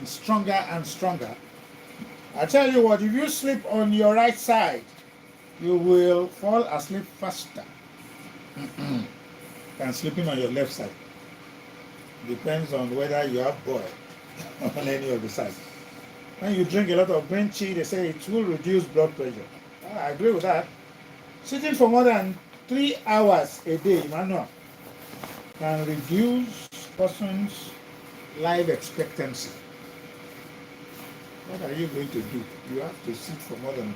getting stronger and stronger. I tell you what, if you sleep on your right side, you will fall asleep faster than sleeping on your left side. Depends on whether you have boil on any of the sides. When you drink a lot of green tea, they say it will reduce blood pressure. Well, I agree with that. Sitting for more than 3 hours a day, Emmanuel, can reduce person's life expectancy. What are you going to do? You have to sit for more than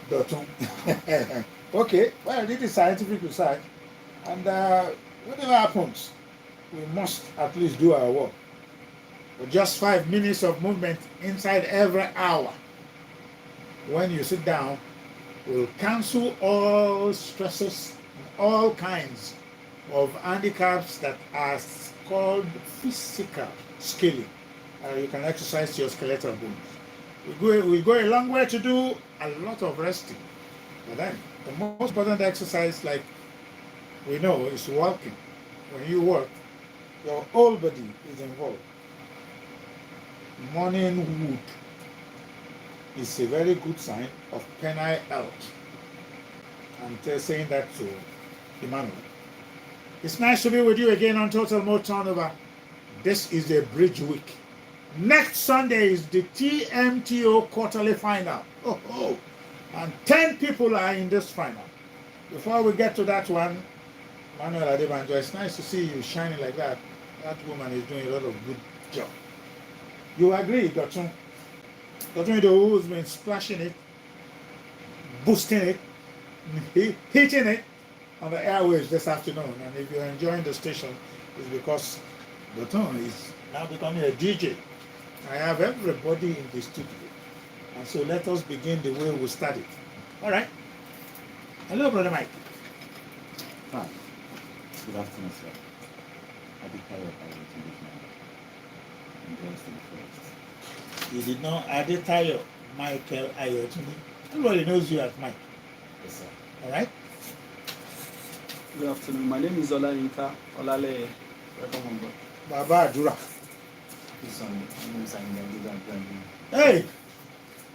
Dotun. Okay, well, this is scientific research, and whatever happens, we must at least do our work. But just 5 minutes of movement inside every hour, when you sit down, will cancel all stresses and all kinds of handicaps that are called physical scaling. You can exercise your skeletal bones. We go a long way to do a lot of resting. But then, the most important exercise, like we know, is walking. When you walk, your whole body is involved. Morning wood is a very good sign of penile health. I'm saying that to Emmanuel. It's nice to be with you again on Total Mode Turnover. This is a bridge week. Next Sunday is the TMTO quarterly final. And 10 people are in this final. Before we get to that one, Manuel Adebanjo, it's nice to see you shining like that. That woman is doing a lot of good job. You agree, Dotun? Dotun Idowu has been splashing it, boosting it, hitting it on the airwaves this afternoon. And if you're enjoying the station, it's because Dotun is now becoming a DJ. I have everybody in the studio. And so let us begin the way we started. All right. Hello, Brother Mike. Hi. Good afternoon, sir. I'll be carried by the television. I'm dressed in first. You did not Adetayo Michael Ayotuni. Everybody knows you as Mike. Yes, sir. All right. Good afternoon. My name is Olayinka Olale. Welcome on board. Baba Adura. This one, my name is Ayinla. Hey,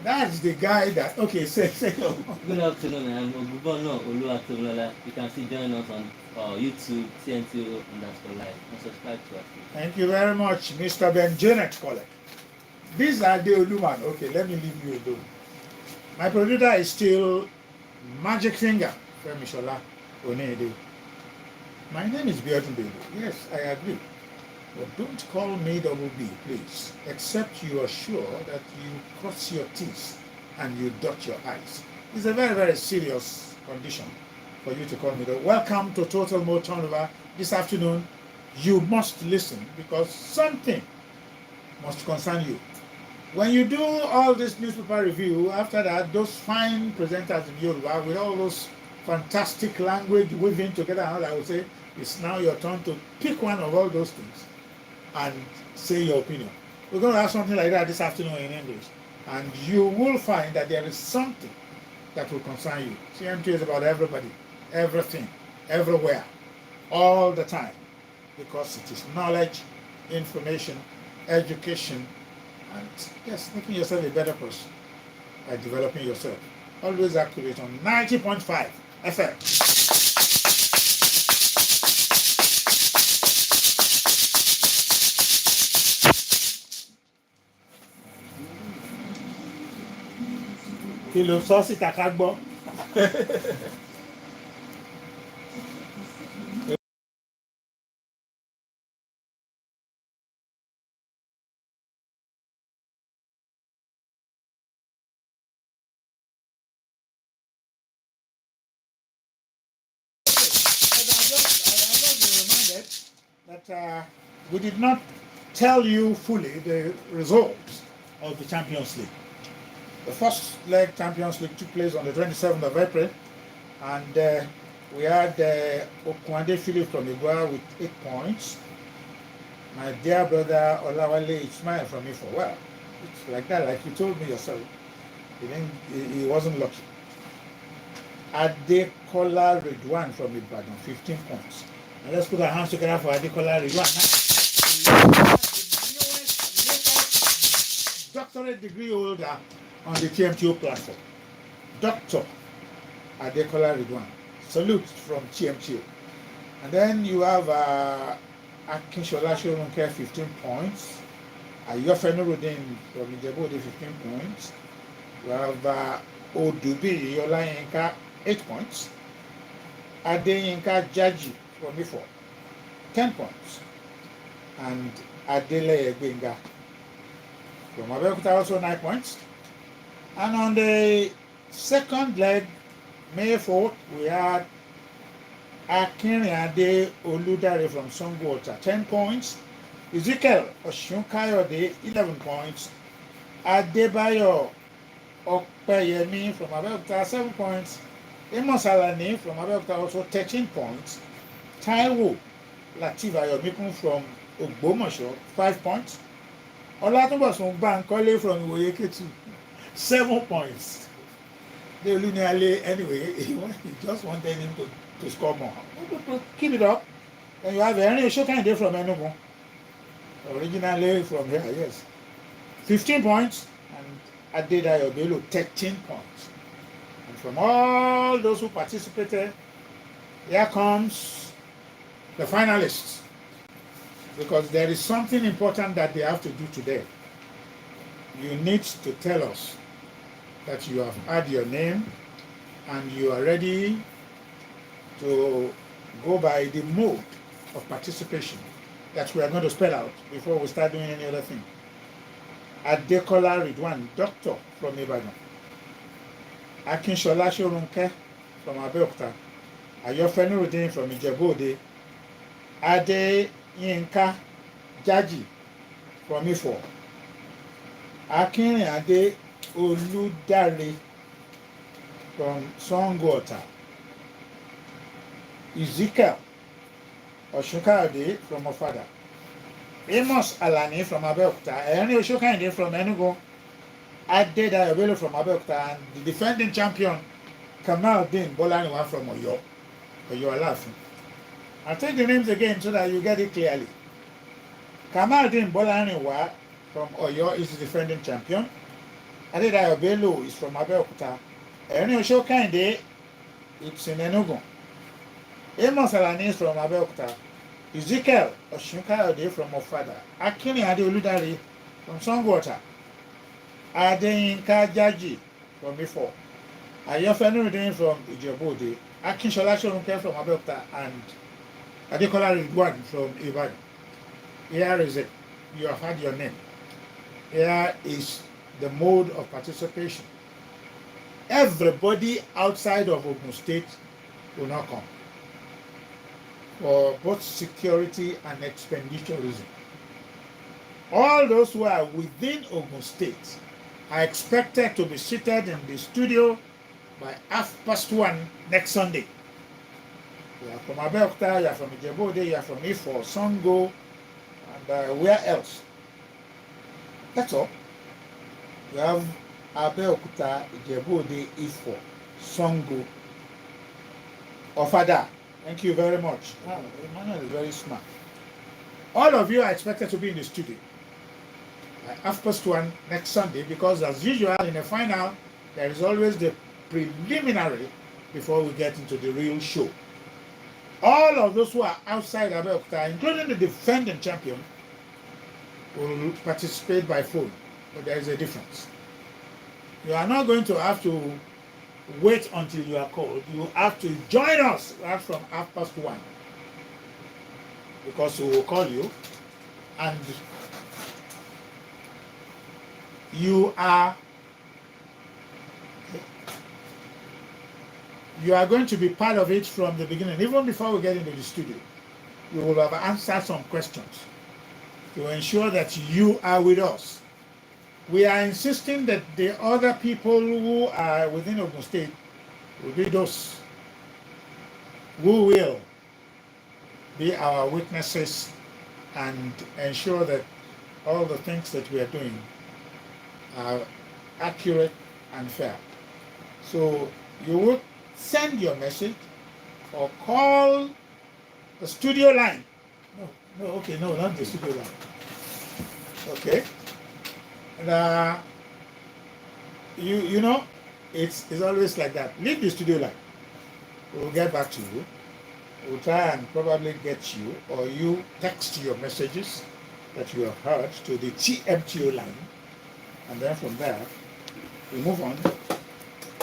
that's the guy that. Okay, say. Good afternoon. I'm Ogubono Oluwatomilola. You can still join us on YouTube, TNTO_live, and subscribe to us. Thank you very much, Mr. Ben Janet Collect. These are the Oluman. Okay, let me leave you alone. My producer is still Magic Finger, Femishola Onede. My name is Biodun Bebo. Yes, I agree. But don't call me Double B, please, except you are sure that you cross your T's and you dot your I's. It's a very, very serious condition for you to call me. Welcome to Total Mode Turnover. This afternoon, you must listen because something must concern you. When you do all this newspaper review, after that, those fine presenters in Yoruba with all those fantastic language weaving together, and I would say, it's now your turn to pick one of all those things and say your opinion. We're going to have something like that this afternoon in English. And you will find that there is something that will concern you. CMT is about everybody, everything, everywhere, all the time. Because it is knowledge, information, education, and yes, making yourself a better person by developing yourself. Always activate on 90.5 FM. Kí ló sọ síta ká gbọ́? That we did not tell you fully the results of the Champions League. The first leg Champions League took place on the 27th of April, and we had Okwande Philip from Igua with 8 points. My dear brother Olawale Ismail from Ifo. Well, it's like that, like you told me yourself. He wasn't lucky. Adekola Ridwan from Ibadan, 15 points. And let's put our hands together for Adekola Ridwan. doctorate degree holder on the TMTO platform, Dr. Adekola Ridwan. Salute from TMTO. And then you have Akinshola Shorunke, 15 points. Ayofenurudin from Ijebu-Ode, 15 points. You have Odubi Yolayinka, 8 points. Adeyinka Jaji from Ifo, 10 points. And Adele Gbenga from Abeokuta, also 9 points. And on the second leg, May 4th, we had Akinriade Oludare from Songwater, 10 points. Ezekiel Oshunkayode, 11 points. Adebayo Okpeyemi from Abeokuta, 7 points. Amos Alani from Abeokuta, also 13 points. Taiwo Lateef Ayomikun from Ogbomosho, 5 points. Olatunbosun Bankole from Iwoye-Ketu, 7 points. They only nearly, anyway, he just wanted him to score more. Keep it up. Then you have Henry Oshokande from Enugu, originally from here, yes. 15 points, and Adedayo Bello, 13 points. And from all those who participated, here comes the finalists. Because there is something important that they have to do today. You need to tell us that you have had your name and you are ready to go by the mode of participation that we are going to spell out before we start doing any other thing. Adekola Ridwan, doctor from Ibadan. Akinshola Shorunke from Abeokuta. Ayofenurudin from Ijebu-Ode. Adeyinka Jaji from Ifo. Akinriade Oludare from Songwater. Ezekiel Oshunkayode from Ofada. Amos Alani from Abeokuta. Henry Oshokande from Enugu. Adedayo Bello from Abeokuta. And the defending champion, Kamaldeen Bolaniwa from Oyo. Oyo Alafin. I'll take the names again so that you get it clearly. Kamaldeen Bolaniwa from Oyo is the defending champion. Adedayo Bello is from Abeokuta. Henry Oshokande, it's in Enugu. Amos Alani is from Abeokuta. Ezekiel Oshunkayode from Ofada. Akinriade Oludare from Songwater. Adeyinka Jaji from Ifo. Ayofenurudin from Ijebu-Ode. Akinshola Shorunke from Abeokuta, and Adekola Ridwan from Ibadan. Here is it. You have had your name. Here is the mode of participation. Everybody outside of Ogun State will not come for both security and expenditure reasons. All those who are within Ogun State are expected to be seated in the studio by 1:30 next Sunday. You are from Abeokuta, you are from Ijebu-Ode, you are from Ifo, Songo, and where else? That's all. You have Abeokuta, Ijebu-Ode, Ifo, Songo, Ofada. Thank you very much. Emmanuel is very smart. All of you are expected to be in the studio by 1:30 next Sunday, because as usual in a final, there is always the preliminary before we get into the real show. All of those who are outside Abeokuta, including the defending champion, will participate by phone, but there is a difference. You are not going to have to wait until you are called. You have to join us right from 1:30, because we will call you, and you are going to be part of it from the beginning. Even before we get into the studio, you will have answered some questions to ensure that you are with us. We are insisting that the other people who are within Ogun State will be those who will be our witnesses and ensure that all the things that we are doing are accurate and fair. So you will send your message or call the studio line. No, not the studio line. Okay. And, you know, it's always like that. Leave the studio line. We'll get back to you. We'll try and probably get you, or you text your messages that you have heard to the TMTO line, and then from there we move on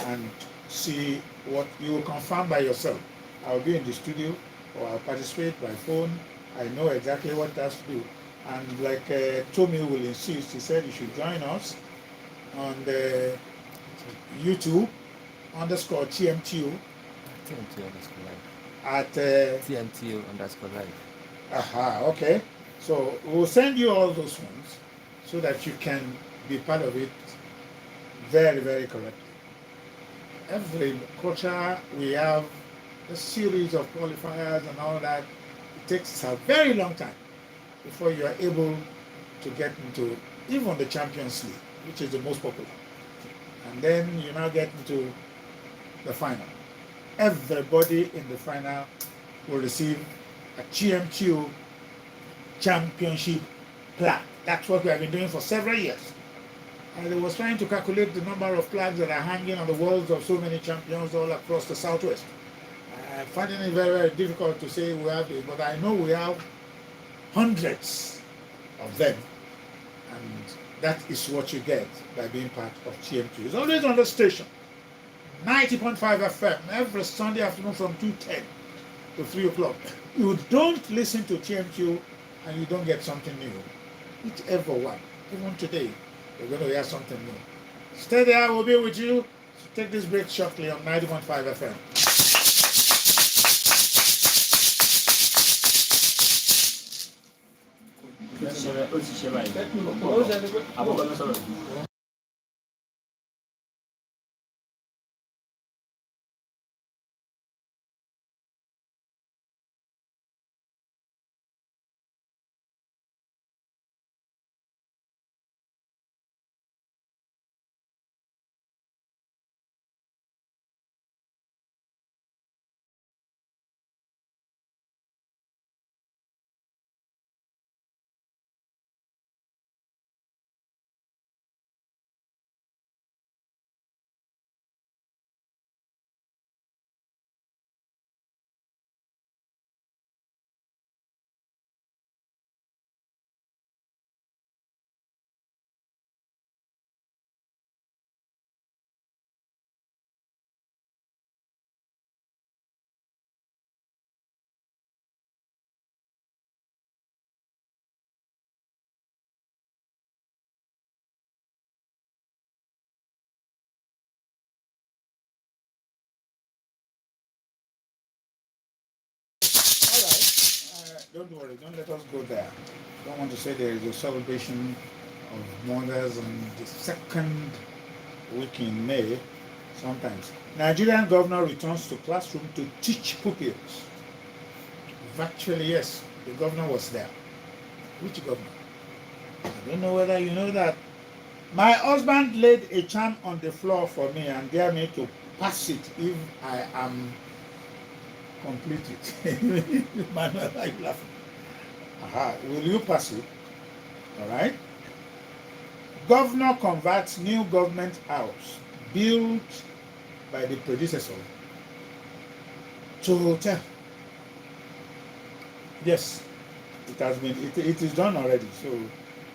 and see what you will confirm by yourself. I'll be in the studio, or I'll participate by phone. I know exactly what that's to do. And like Tommy will insist, he said you should join us on the YouTube _TMTO TMTO underscore live. at TMTO underscore live. okay. So we'll send you all those ones so that you can be part of it very, very correctly. Every quarter we have a series of qualifiers and all that. It takes a very long time before you are able to get into even the Champions League, which is the most popular. And then you now get into the final. Everybody in the final will receive a TMTO championship plaque. That's what we have been doing for several years. And I was trying to calculate the number of flags that are hanging on the walls of so many champions all across the Southwest. I'm finding it very, very difficult to say we have it, but I know we have hundreds of them. And that is what you get by being part of TMTO. It's always on the station. 90.5 FM every Sunday afternoon from 2:10 to 3 o'clock. You don't listen to TMTO and you don't get something new. Whichever one. Even today, you're going to hear something new. Stay there, we'll be with you. So take this break shortly on 90.5 FM. Ó ti ṣe báyìí. Àbúkọ́ ló sọ̀rọ̀. Don't worry, don't let us go there. Don't want to say there is a celebration of mothers on the second week in May. Sometimes Nigerian governor returns to classroom to teach pupils. Virtually, yes, the governor was there. Which governor? I don't know whether you know that. My husband laid a charm on the floor for me and dare me to pass it if I am completed. Manuel, are you laughing? Will you pass it? All right. Governor converts new government house built by the predecessor to hotel. Yes, it has been. It is done already. So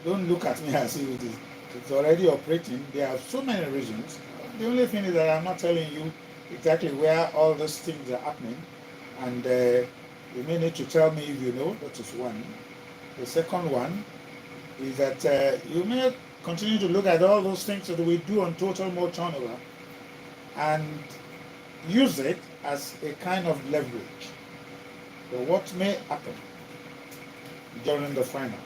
don't look at me as if it is. It's already operating. There are so many reasons. The only thing is that I'm not telling you exactly where all those things are happening. And you may need to tell me if you know. That is one. The second one is that you may continue to look at all those things that we do on Total More Turnover and use it as a kind of leverage for what may happen during the final.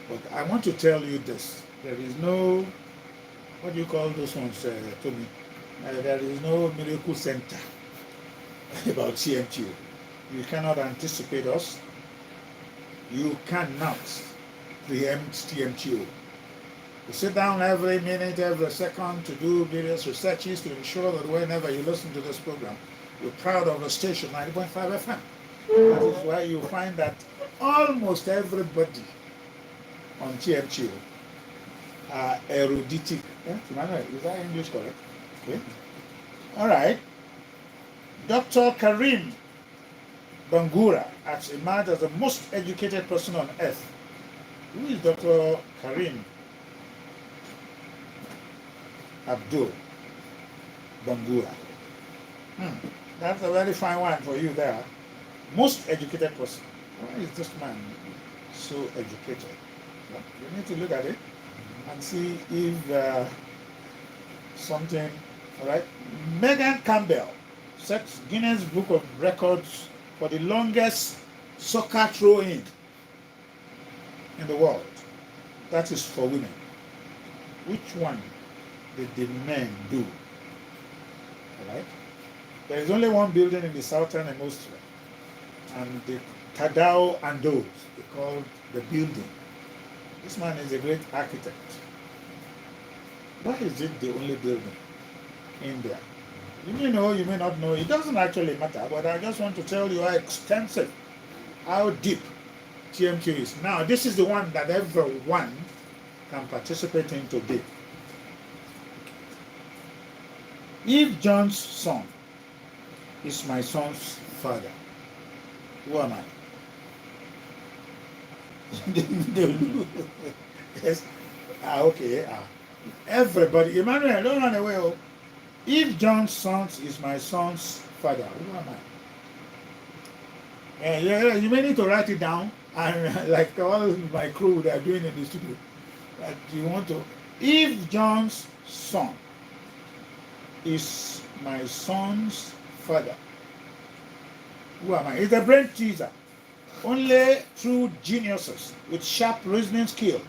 But I want to tell you this. There is no, what do you call those ones, Tommy? There is no miracle center about TMTO. You cannot anticipate us. You cannot preempt TMTO. We sit down every minute, every second to do various researches to ensure that whenever you listen to this program, you're proud of the station 90.5 FM. That is why you find that almost everybody on TMTO eruditic. Emmanuel, is that English correct? Okay. All right. Dr. Karim Bangura has emerged as the most educated person on earth. Who is Dr. Karim Abdul Bangura? That's a very fine one for you there. Most educated person. Why is this man so educated? Well, you need to look at it and see if something, all right. Megan Campbell sets Guinness Book of Records for the longest soccer throw-in the world. That is for women. Which one did the men do? All right. There is only one building in the southern hemisphere, and the Tadao Andos, they call the building. This man is a great architect. Why is it the only building in there? You may know, you may not know. It doesn't actually matter, but I just want to tell you how extensive, how deep TMQ is. Now, this is the one that everyone can participate in today. If John's son is my son's father, who am I? Yes. Okay. Everybody, Emmanuel, don't run away. Oh. If John's son is my son's father, who am I? Yeah, you may need to write it down, and like all my crew they are doing in the studio. That you want to. If John's son is my son's father, who am I? It's a brain teaser. Only true geniuses with sharp reasoning skill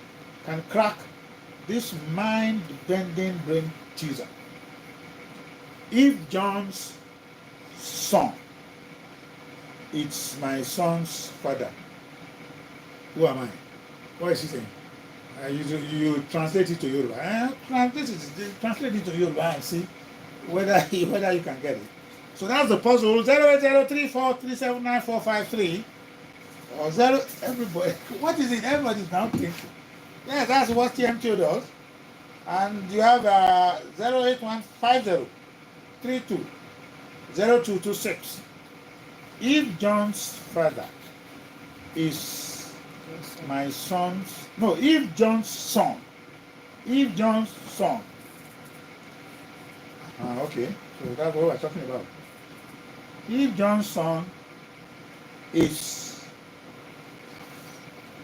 can crack this mind-bending brain teaser. If John's son is my son's father, who am I? What is he saying? You translate it to Yoruba. Translate it to Yoruba and see whether you can get it. So that's the puzzle. 08034379453 or 0. Everybody, what is it? Everybody's now thinking. Yeah, that's what TMQ does. And you have 08150320226. If John's father is my son's, no, if John's son, okay, so that's what we're talking about. If John's son is,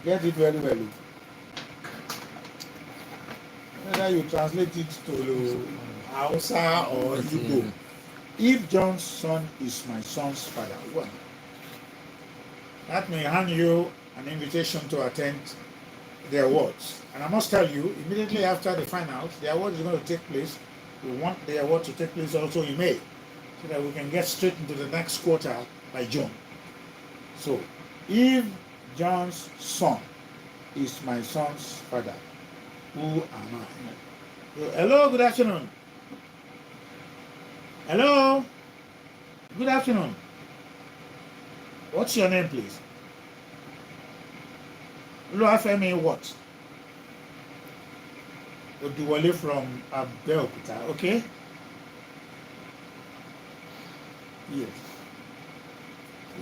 get it very well, whether you translate it to Hausa or Igbo. If John's son is my son's father, well, that may hand you an invitation to attend the awards. And I must tell you, immediately after the finals, the award is going to take place. We want the award to take place also in May, so that we can get straight into the next quarter by June. So, if John's son is my son's father, who am I? So, hello, good afternoon. Hello, good afternoon. What's your name, please? Oluwafemi what? Oduwole from Abeokuta, okay? Yes.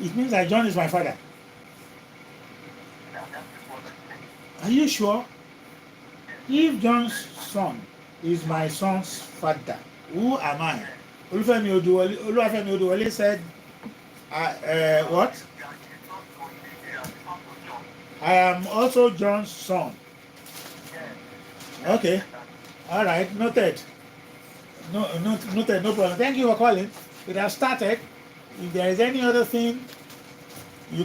It means that John is my father. Are you sure? If John's son is my son's father, who am I? Oluwafemi Oduwole said, what? I am also John's son. Okay. All right. Noted. Noted. No problem. Thank you for calling. It has started. If there is any other thing you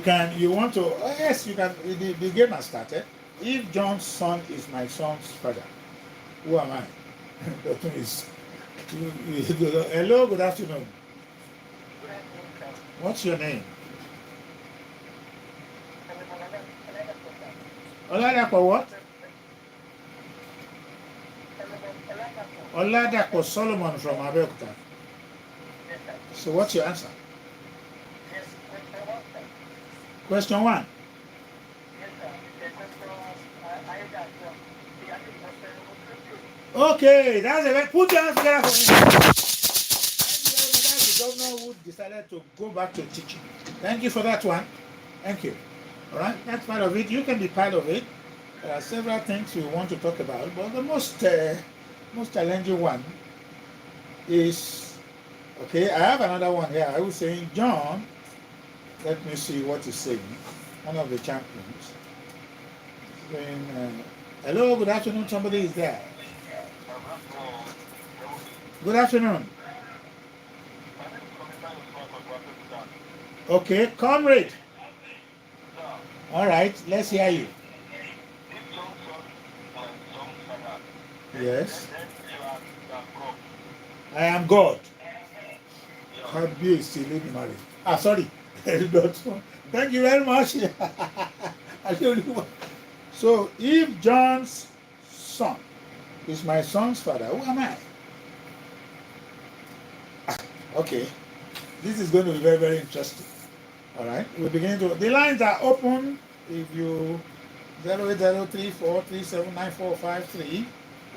want to, yes, you can. The game has started. If John's son is my son's father, who am I? Hello. Good afternoon. What's your name? Oladapo what? Oladapo Solomon from Abeokuta. So what's your answer? Question 1. Okay, that's a put your hands together for him. That's the governor who decided to go back to teaching. Thank you for that one. Thank you. All right, that's part of it. You can be part of it. There are several things we want to talk about, but the most challenging one is, okay, I have another one here. I was saying, John, let me see what he's saying. One of the champions. Saying, hello, good afternoon. Somebody is there. Good afternoon. Okay, comrade. All right, let's hear you. Yes. I am God. Sorry. Thank you very much. So, if John's son is my son's father, who am I? Okay. This is going to be very, very interesting. All right. We're beginning to. The lines are open. If you 08034379453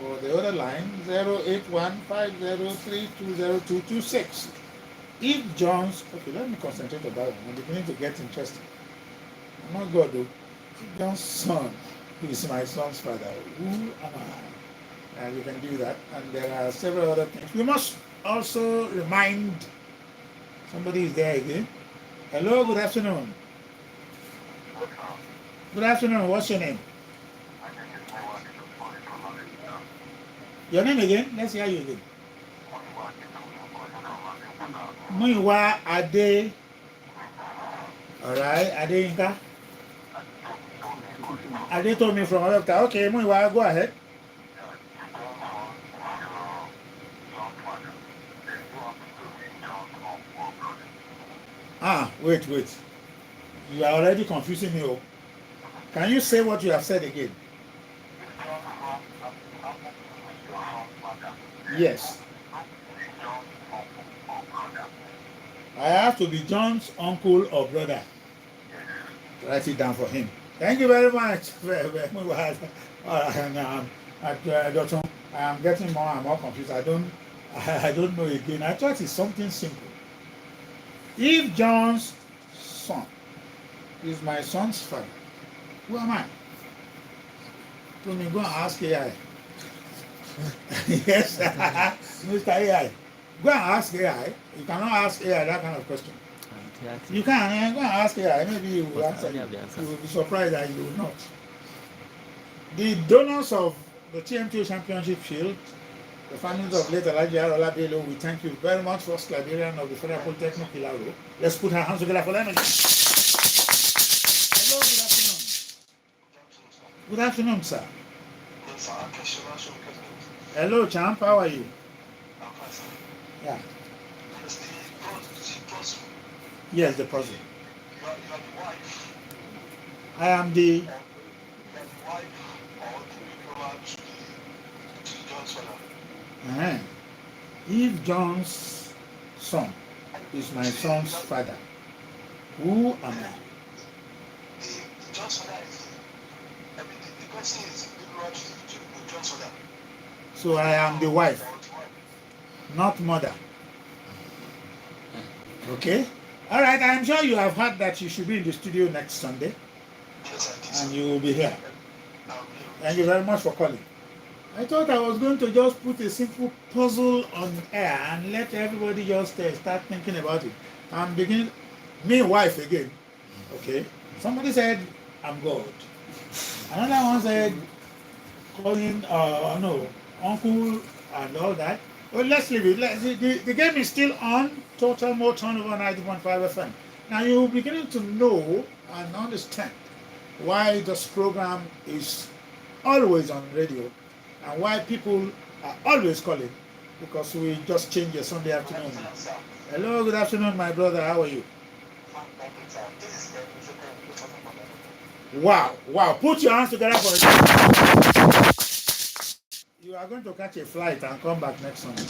or the other line 08150320226. If John's let me concentrate on that one. I'm beginning to get interested. I'm not God though. If John's son is my son's father, who am I? And you can do that. And there are several other things. We must also remind somebody is there again. Hello, good afternoon. Good afternoon. What's your name? Your name again? Let's hear you again. Muiwa Ade. Alright, Ade Inka. Ade told me from America. Okay, Muiwa, go ahead. Wait. You are already confusing me. Oh. Can you say what you have said again? Yes. I have to be John's uncle or brother. Write it down for him. Thank you very much. I am getting more and more confused. I don't know again. I thought it's something simple. If John's son is my son's father, who am I? So me go and ask AI. Yes, Mr. AI. Go and ask AI. You cannot ask AI that kind of question. You can go and ask AI. Maybe you will answer. You will be surprised that you will not. The donors of the TMT Championship Shield, the families of late Elijah Olabelo, we thank you very much. First librarian of the Federal Polytechnic Ilaro. Let's put our hands together for them. Hello, good afternoon. Good afternoon, sir. Hello, champ. How are you? Yeah. Yes, the puzzle. I am the. If John's son is my son's father, who am I? John's father is. The person is John's father. So I am the wife, not mother. Okay? All right, I'm sure you have heard that you should be in the studio next Sunday. And you will be here. Thank you very much for calling. I thought I was going to just put a simple puzzle on air and let everybody just start thinking about it. I'm beginning, me wife again. Okay? Somebody said, I'm God. Another one said, calling, uncle and all that. Well, let's leave it. The game is still on. Total More Turnover 90.5 FM. Now you're beginning to know and understand why this program is always on radio and why people are always calling, because we just changed your Sunday afternoon. Hello, good afternoon, my brother. How are you? Wow. Put your hands together for it. You are going to catch a flight and come back next Sunday.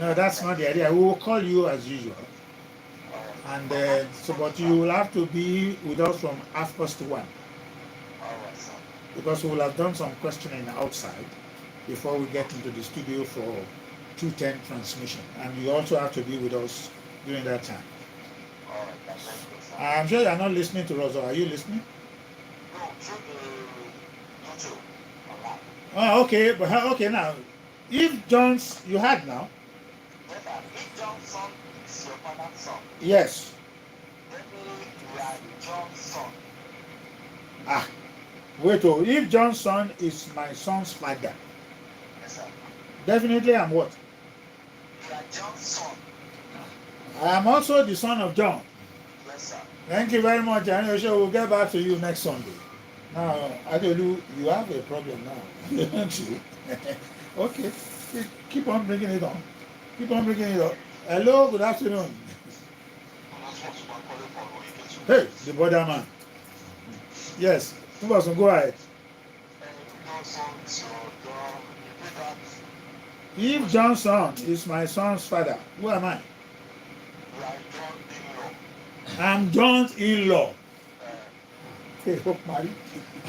No, that's not the idea. We will call you as usual. And but you will have to be with us from 1:30. Because we will have done some questioning outside. before we get into the studio for 2:10 transmission. And you also have to be with us during that time. All right, that's very good, sir. I'm sure you are not listening to us, or are you listening? No, through the YouTube online. Oh, okay. But okay, now, if John's, you had now? Yes, sir. If John's son is your father's son, Yes. definitely you are John's son. Ah, wait, oh, if John's son is my son's father, Yes, sir. definitely I'm what? You are John's son. I am also the son of John. Yes, sir. Thank you very much, and we'll get back to you next Sunday. Now, Adelu, you have a problem now, don't you? Okay, keep on bringing it on. Keep on bringing it on. Hello, good afternoon. And that's what you are calling for when you get to Hey, the border man. Yes, Tubason, go ahead. John's son is your John. You put that, If John's son is my son's father, who am I? you are John in-law. I'm John's in-law. Uh, Hey, hope married.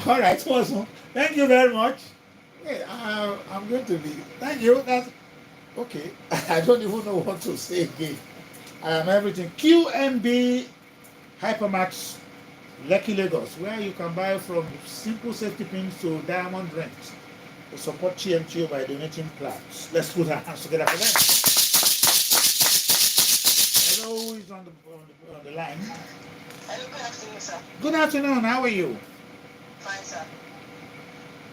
All right, awesome. Thank you very much. Hey, I'm going to be. Thank you. That's okay. I don't even know what to say again. I am everything. QMB Hypermax Lekki Lagos, where you can buy from simple safety pins to diamond rings to support TMTO by donating plans. Let's put our hands together for them. Hello, who is on the line? hello, good afternoon, sir. Good afternoon. How are you? Fine, sir.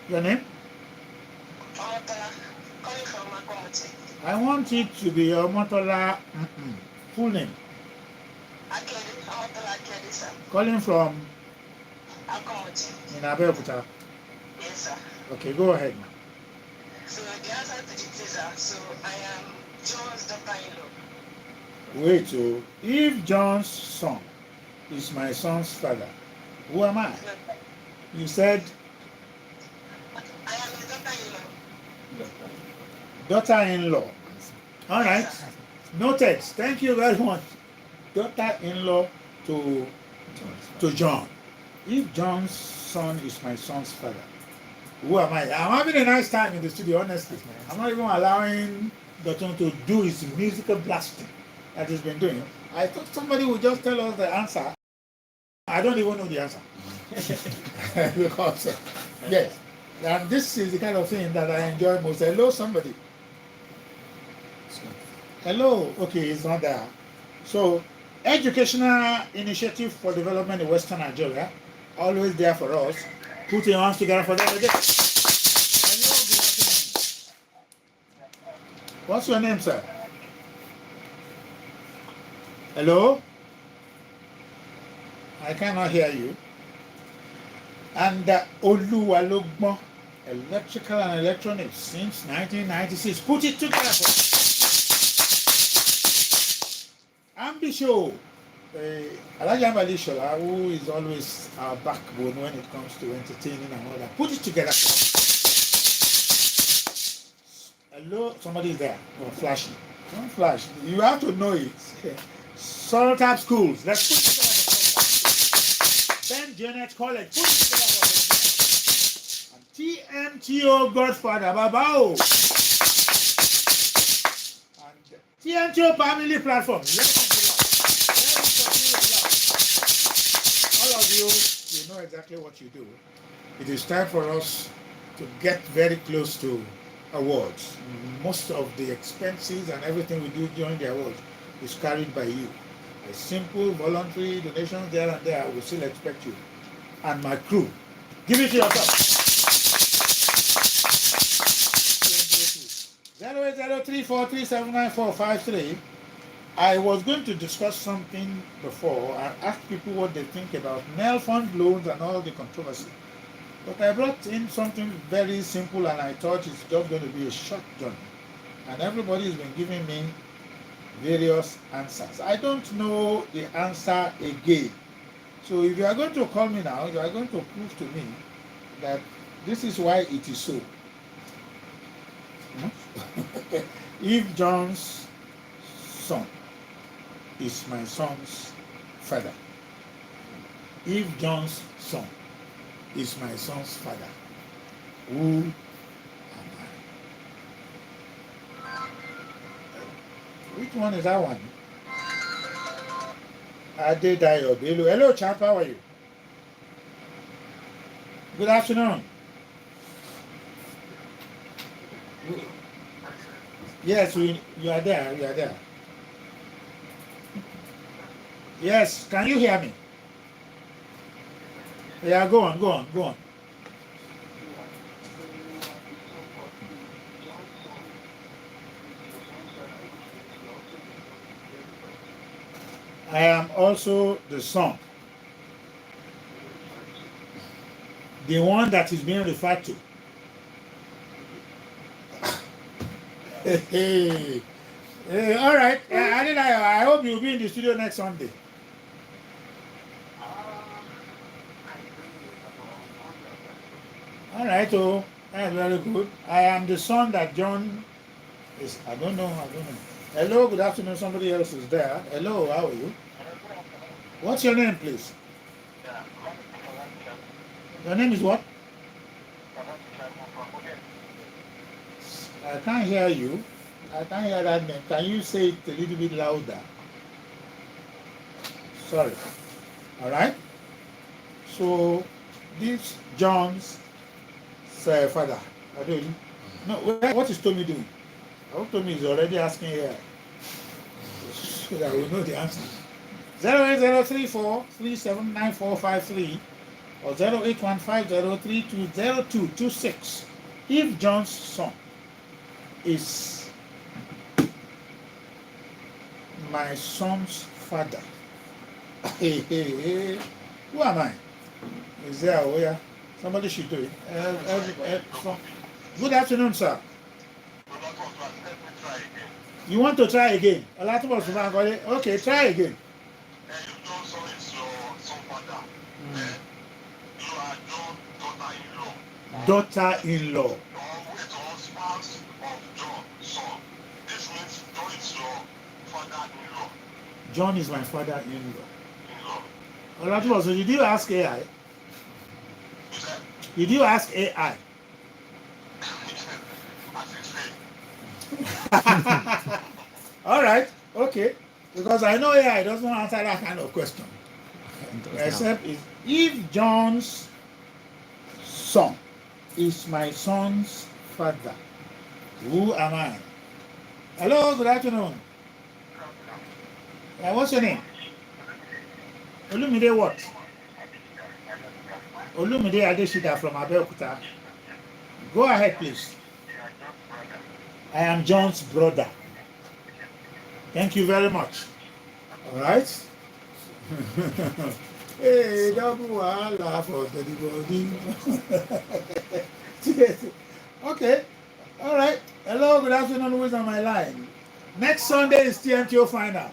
Your name? Omotola, calling from Makwamoti. I want it to be Omotola full name. Akedi, Omotola Akedi, sir. Calling from Akwamoti. in Abeokuta. Yes, sir. Okay, go ahead. So the answer to the teaser, so I am John's daughter-in-law. Wait, so if John's son is my son's father, who am I? You said I am his daughter-in-law. daughter-in-law. All right, noted. Thank you very much. Daughter-in-law to John. If John's son is my son's father, who am I? I'm having a nice time in the studio, honestly. I'm not even allowing Dotun to do his musical blasting that he's been doing. I thought somebody would just tell us the answer. I don't even know the answer. Because, yes, and this is the kind of thing that I enjoy most. Hello, somebody. Hello. Okay, it's not there. So, Educational Initiative for Development in Western Nigeria, always there for us. Put your hands together for them again. Hello, good afternoon. What's your name, sir? Hello? I cannot hear you. And Oluwalogbon, Electrical and Electronics, since 1996. Put it together for us. Ambisho, Alhaji Ambali Shola, who is always our backbone when it comes to entertaining and all that. Put it together for us. Hello, somebody is there. Oh, flashing. Don't flash. You have to know it. Soltap Schools. Let's put it together for us. Ben Janet College. Put it together for us. And TMTO Godfather Babao. And TMTO Family Platform. Let's all of you, you know exactly what you do. It is time for us to get very close to awards. Most of the expenses and everything we do during the awards is carried by you. A simple voluntary donations there and there, I will still expect you. And my crew. Give it to yourself. 08034379453. I was going to discuss something before and ask people what they think about NEL fund loans and all the controversy. But I brought in something very simple and I thought it's just going to be a short journey. And everybody has been giving me various answers. I don't know the answer again. So if you are going to call me now, you are going to prove to me that this is why it is so. If John's son is my son's father, if John's son is my son's father, who am I? one is that one? Adedayo Bello. Hello, chap. How are you? Good afternoon. Yes, you are there. You are there. Yes, can you hear me? Yeah, go on, go on, go on. I am also the son, the one that is being referred to. Hey, hey, all right. I hope you'll be in the studio next Sunday. All right, oh, that's very good. I am the son that John is. I don't know. Hello, good afternoon. Somebody else is there. Hello, how are you? What's your name, please? Your name is what? I can't hear you. I can't hear that name. Can you say it a little bit louder? Sorry. All right. So, this John's father. I don't know. No, what is Tommy doing? I hope Tommy is already asking here. So that we know the answer. 08034 379453 or 08150320226. If John's son is my son's father, who am I? Is there a way? Somebody should do it. Good afternoon, sir. You want to try again? Okay, try again. Daughter-in-law. John is my father-in-law. So did you ask AI? Did you ask AI? All right, okay. Because I know AI doesn't answer that kind of question. Except if John's son is my son's father, who am I? Hello, good afternoon. What's your name? Olumide what? Olumide Adeshita from Abeokuta. Go ahead, please. I am John's brother. Thank you very much. All right. Hey, double wahala for everybody. Okay. All right. Hello, good afternoon. Who's on my line? Next Sunday is TNTO final.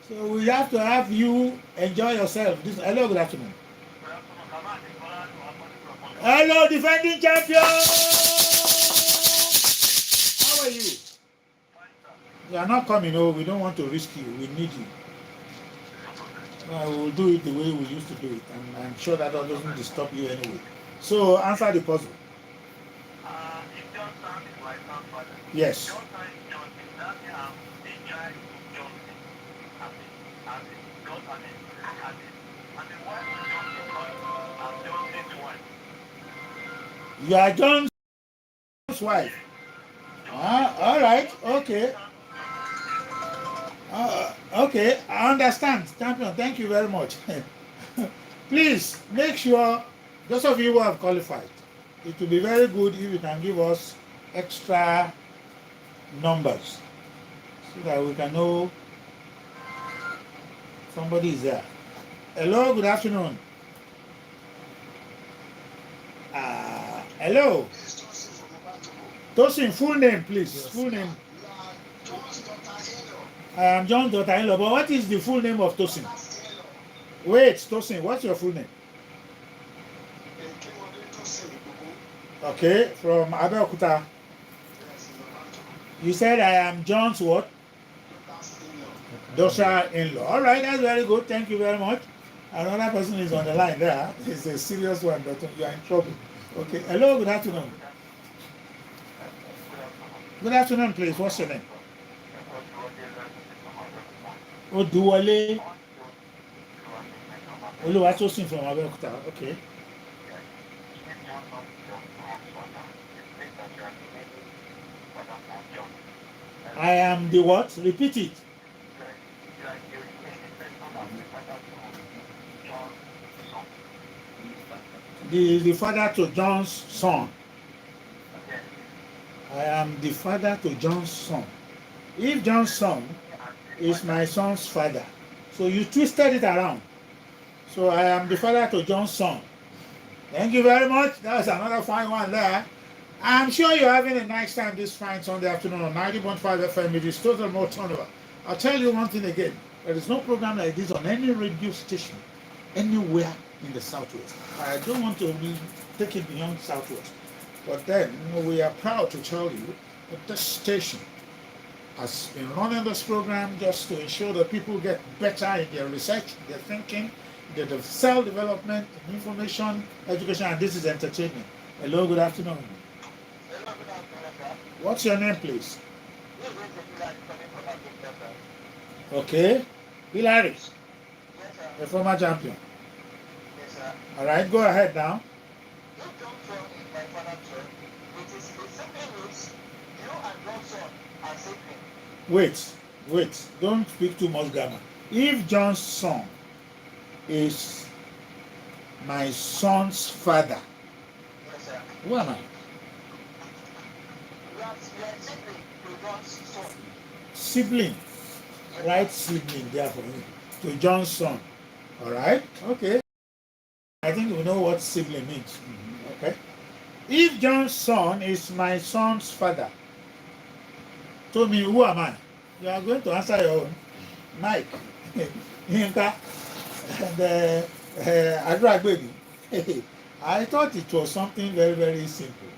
So we have to have you enjoy yourself. Hello, good afternoon. Hello, defending champion. How are you? You are not coming. Oh, we don't want to risk you. We need you. We will do it the way we used to do it, and I'm sure that doesn't disturb you anyway. So answer the puzzle. Yes. You are John's wife. All right. Okay. Okay, I understand. Champion, thank you very much. Please make sure those of you who have qualified, it will be very good if you can give us extra numbers so that we can know somebody is there. Hello, good afternoon. Hello. Tosin, full name, please. Yes. Full name. I am John's daughter-in-law, but what is the full name of Tosin? Wait, Tosin, what's your full name? Okay, from Abeokuta. You said I am John's what? Daughter-in-law. All right, that's very good. Thank you very much. Another person is on the line there. It's a serious one, but you are in trouble. Okay, hello, good afternoon. Good afternoon, please. What's your name? Oduwole Oluwatosin from Abeokuta. Okay. I am the what? Repeat it. The father to John's son. I am the father to John's son. If John's son is my son's father, so you twisted it around. So I am the father to John's son. Thank you very much. That's another fine one there. I'm sure you're having a nice time this fine Sunday afternoon on 90.5 FM. It is total more turnover. I'll tell you one thing again. There is no program like this on any radio station anywhere in the Southwest. I don't want to take it beyond Southwest. But then, we are proud to tell you that this station has been running this program just to ensure that people get better in their research, their thinking, their self-development, information, education, and this is entertainment. Hello, good afternoon. What's your name, please? Okay. Hilary, the former champion. All right, go ahead now. Wait, don't speak too much grammar. If John's son is my son's father, who am I? Sibling. Right sibling there for me. To John's son. All right? Okay. I think we know what sibling means. Okay. If John's son is my son's father, to me, who am I? You are going to answer your own. Mike, Yinka, and Adragbedi. I thought it was something very, very simple.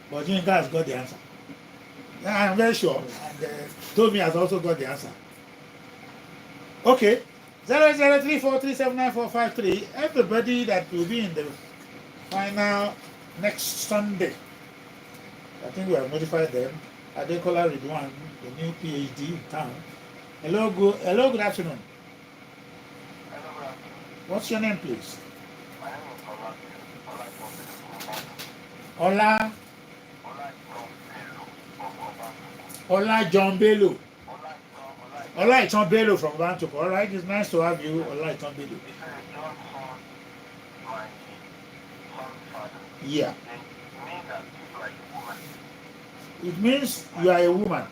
But Yinka has got the answer. I'm very sure. And Tommy has also got the answer. Okay. 0034379453. Everybody that will be in the final next Sunday, I think we have notified them. Adekola Ridwan, the new PhD in town. Hello, good afternoon. What's your name, please? Ola John Bello. Ola John Bello from Bantok. All right, it's nice to have you, Ola John Bello. Yeah. It means you are a woman.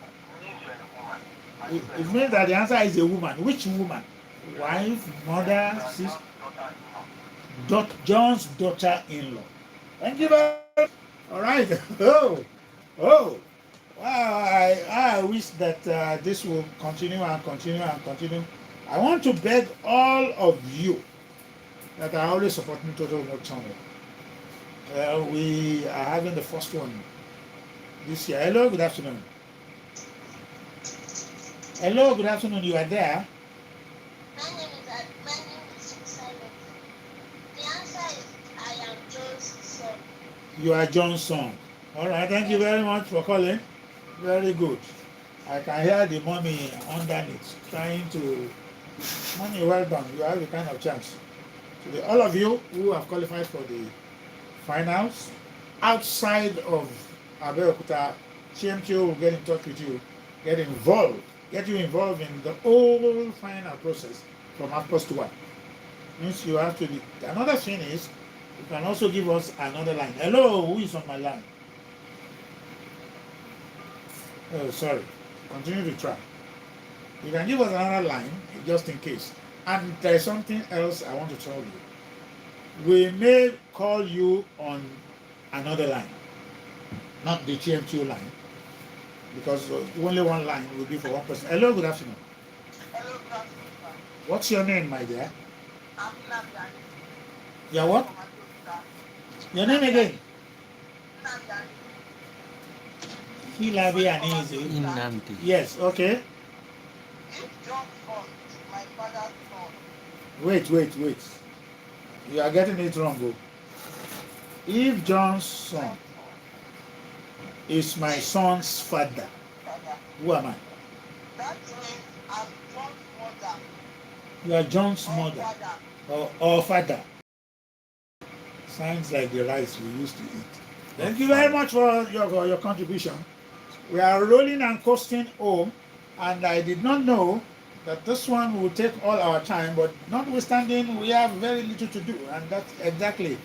It means that the answer is a woman. Which woman? Wife, mother, sister? John's daughter-in-law. Thank you very much. All right. Oh. Wow. I wish that this will continue and continue and continue. I want to beg all of you that are always supporting Total More Channel. We are having the first one this year. Hello, good afternoon. Hello, good afternoon. You are there? My name is Simon. The answer is I am John's son. You are John's son. All right, thank you very much for calling. Very good. I can hear the mommy underneath trying to. Mommy, well done. You have a kind of chance. So all of you who have qualified for the finals outside of Abeokuta, CMTO will get in touch with you, get you involved in the whole final process from @+1. Means you have to be. Another thing is, you can also give us another line. Hello, who is on my line? Oh, sorry. Continue to try. You can give us another line just in case. And there's something else I want to tell you. We may call you on another line, not the TMTO line, because only one line will be for one person. Hello, good afternoon. Hello, good afternoon, sir. What's your name, my dear? I'm Nabiani. Your what? Your name again? Nabiani. Hilabiani is it? Nnamdi. Yes, okay. If John's son is my father's son, Wait. You are getting it wrong, bro. If John's son is my son's father, father, who am I? that means I'm John's mother. You are John's mother or father. Sounds like the rice we used to eat. Thank you very much for your contribution. We are rolling and coasting home, and I did not know that this one will take all our time, but notwithstanding, we have very little to do, and that's exactly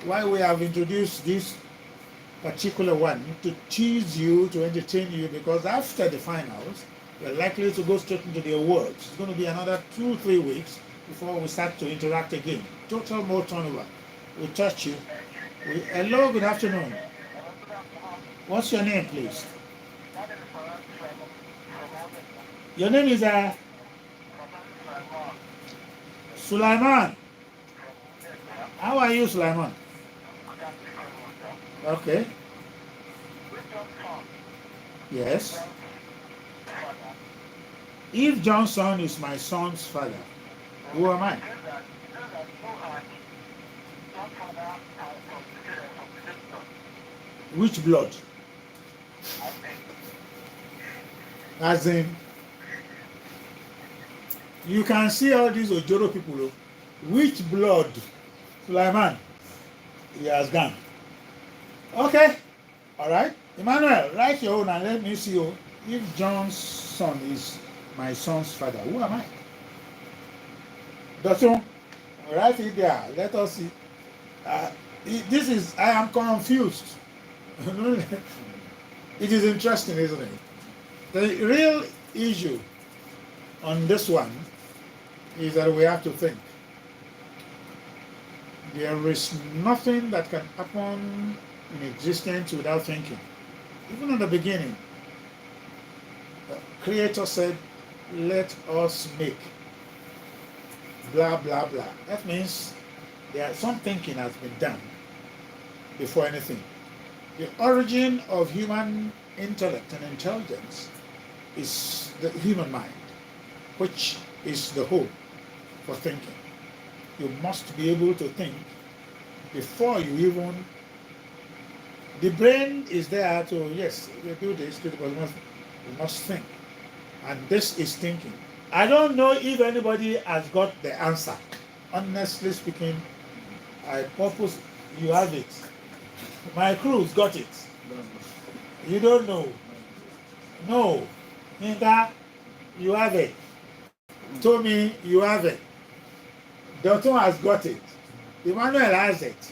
why we have introduced this particular one to tease you, to entertain you, because after the finals, we're likely to go straight into the awards. It's going to be another 2-3 weeks before we start to interact again. Total more turnover. We touch you. Hello, good afternoon. What's your name, please? Your name is Sulaiman. How are you, Sulaiman? Okay. Yes. If John's son is my son's father, who am I? Which blood? As in, you can see all these Ojoro people. Which blood? Sulaiman, he has gone. Okay, all right. Emmanuel, write your own and let me see you. If John's son is my son's father, who am I? Doctor, write it there. Let us see. I am confused. It is interesting, isn't it? The real issue on this one is that we have to think. There is nothing that can happen in existence without thinking. Even in the beginning, the Creator said, let us make blah, blah, blah. That means some thinking has been done before anything. The origin of human intellect and intelligence is the human mind, which is the home for thinking. You must be able to think before you even. The brain is there to, yes, you do this, but you must think. And this is thinking. I don't know if anybody has got the answer. Honestly speaking, I purpose you have it. My crew's got it. You don't know. No. Hinda, you have it. Tommy, you have it. Dalton has got it. Emmanuel has it.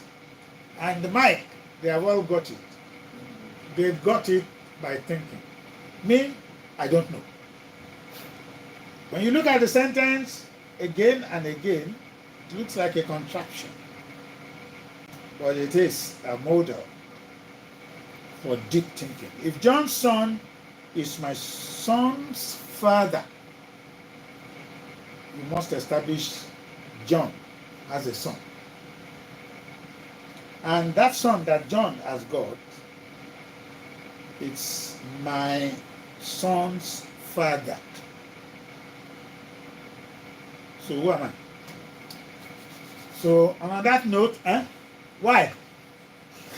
And Mike, they have all got it. They've got it by thinking. Me, I don't know. When you look at the sentence again and again, it looks like a contraction. But it is a model for deep thinking. If John's son is my son's father, you must establish John as a son. And that son that John has got, it's my son's father. So who am I? So on that note, why?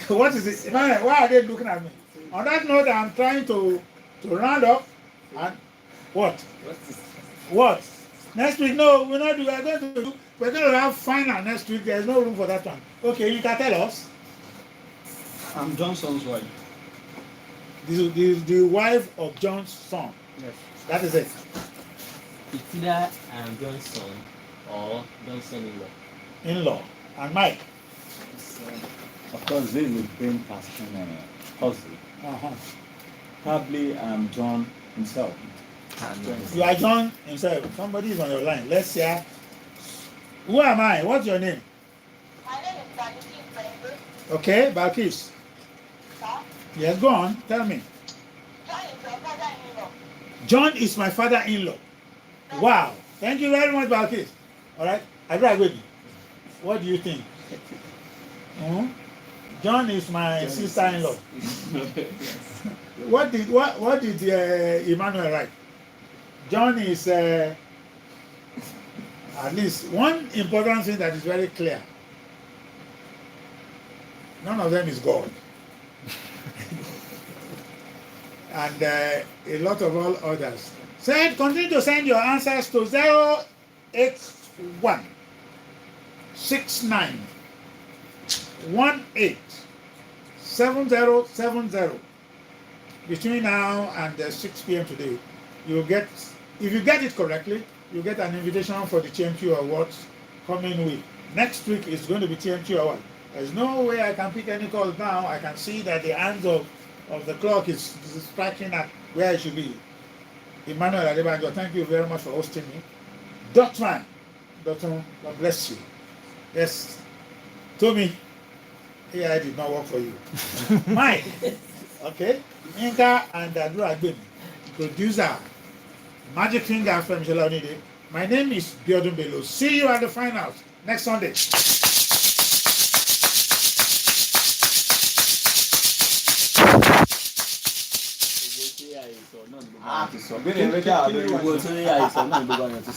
What is it? Why are they looking at me? On that note, I'm trying to round up. And what? What? Next week? No, we're not. We're going to have final next week. There's no room for that one. Okay, you can tell us. I'm Johnson's wife. The wife of John's son. Yes. That is it. It's either I'm John's son or John's son-in-law. In-law. And Mike. Of course, this is a brain casting puzzle. Probably John himself. You are John himself. Somebody is on your line. Let's hear. Who am I? What's your name? My name is Balkis. Okay, Balkis. Sir, Yes, go on. Tell me. John is your father-in-law. John is my father-in-law. Wow. Thank you very much, Balkis. All right. I agree with you. What do you think? John is my sister-in-law. What did Emmanuel write? John is at least one important thing that is very clear. None of them is God. And a lot of all others. Continue to send your answers to 084 +1 69 18 7070. Between now and 6 p.m. today, you'll get, if you get it correctly, you'll get an invitation for the TMQ Awards coming week. Next week is going to be TMQ Award. There's no way I can pick any calls now. I can see that the hands of the clock is striking at where it should be. Emmanuel Adebanjo, thank you very much for hosting me. Dotman, God bless you. Yes, Tommy, AI did not work for you. Mike, okay, Inka and Adura Agbemi, producer, Magic Finger from Shalonide. My name is Biodun Bello. See you at the finals next Sunday. Gbogbo tí àìsàn náà ló bá wọn ti sọ.